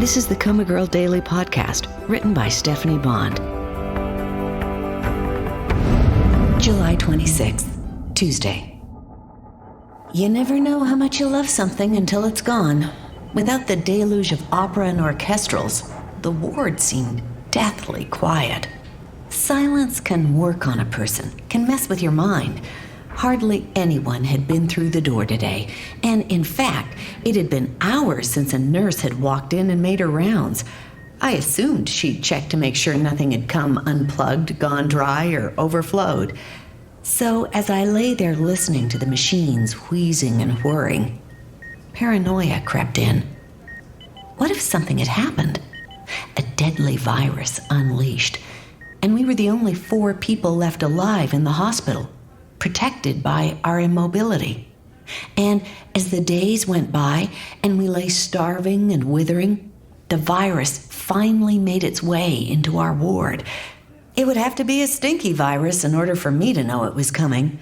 This is the COMA Girl Daily Podcast, written by Stephanie Bond. July 26th, Tuesday. You never know how much you love something until it's gone. Without the deluge of opera and orchestrals, the ward seemed deathly quiet. Silence can work on a person, can mess with your mind. Hardly anyone had been through the door today, and in fact, it had been hours since a nurse had walked in and made her rounds. I assumed she'd checked to make sure nothing had come unplugged, gone dry, or overflowed. So as I lay there listening to the machines wheezing and whirring, paranoia crept in. What if something had happened? A deadly virus unleashed, and we were the only 4 people left alive in the hospital, protected by our immobility. And as the days went by and we lay starving and withering, the virus finally made its way into our ward. It would have to be a stinky virus in order for me to know it was coming.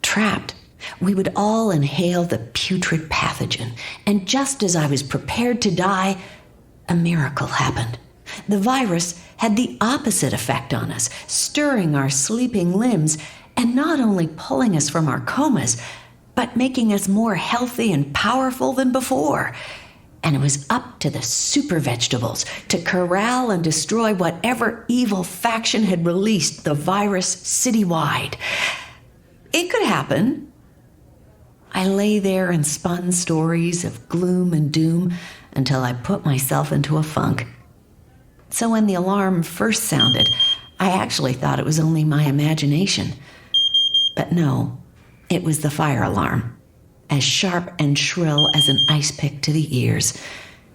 Trapped, we would all inhale the putrid pathogen, and just as I was prepared to die, a miracle happened. The virus had the opposite effect on us, stirring our sleeping limbs and not only pulling us from our comas, but making us more healthy and powerful than before. And it was up to the super vegetables to corral and destroy whatever evil faction had released the virus citywide. It could happen. I lay there and spun stories of gloom and doom until I put myself into a funk. So when the alarm first sounded, I actually thought it was only my imagination. But no, it was the fire alarm, as sharp and shrill as an ice pick to the ears.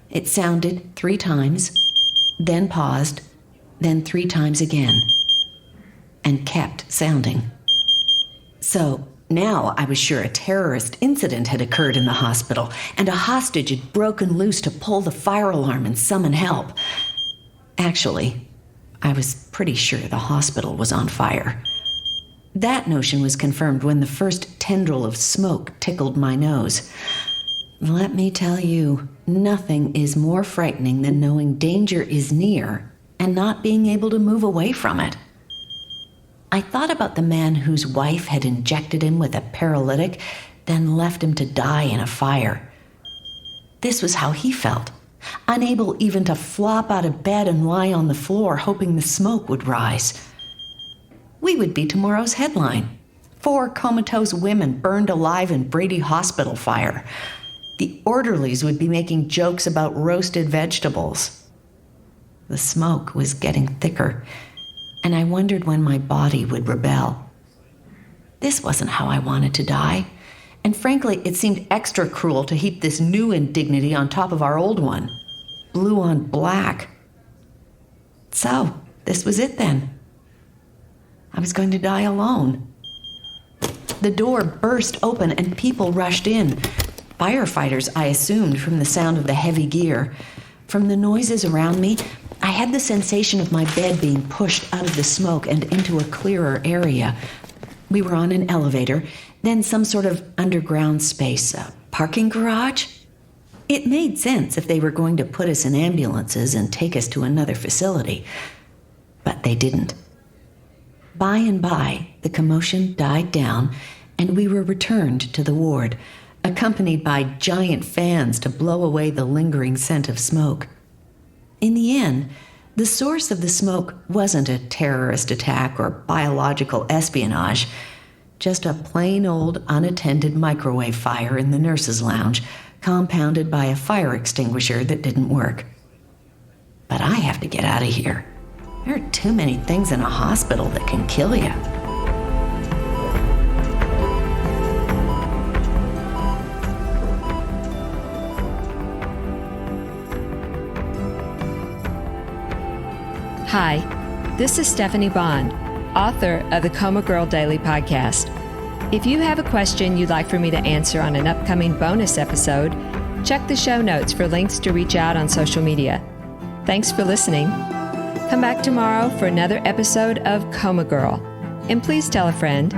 It sounded 3 times, then paused, then 3 times again, and kept sounding. So now I was sure a terrorist incident had occurred in the hospital, and a hostage had broken loose to pull the fire alarm and summon help. Actually, I was pretty sure the hospital was on fire. That notion was confirmed when the first tendril of smoke tickled my nose. Let me tell you, nothing is more frightening than knowing danger is near and not being able to move away from it. I thought about the man whose wife had injected him with a paralytic, then left him to die in a fire. This was how he felt, unable even to flop out of bed and lie on the floor hoping the smoke would rise. We would be tomorrow's headline. 4 comatose women burned alive in Brady Hospital fire. The orderlies would be making jokes about roasted vegetables. The smoke was getting thicker, and I wondered when my body would rebel. This wasn't how I wanted to die, and frankly, it seemed extra cruel to heap this new indignity on top of our old one. Blue on black. So, this was it then. I was going to die alone. The door burst open and people rushed in. Firefighters, I assumed, from the sound of the heavy gear. From the noises around me, I had the sensation of my bed being pushed out of the smoke and into a clearer area. We were on an elevator, then some sort of underground space, a parking garage. It made sense if they were going to put us in ambulances and take us to another facility. But they didn't. By and by, the commotion died down, and we were returned to the ward, accompanied by giant fans to blow away the lingering scent of smoke. In the end, the source of the smoke wasn't a terrorist attack or biological espionage, just a plain old unattended microwave fire in the nurses' lounge, compounded by a fire extinguisher that didn't work. But I have to get out of here. There are too many things in a hospital that can kill you. Hi, this is Stephanie Bond, author of the COMA Girl Daily Podcast. If you have a question you'd like for me to answer on an upcoming bonus episode, check the show notes for links to reach out on social media. Thanks for listening. Come back tomorrow for another episode of COMA Girl. And please tell a friend.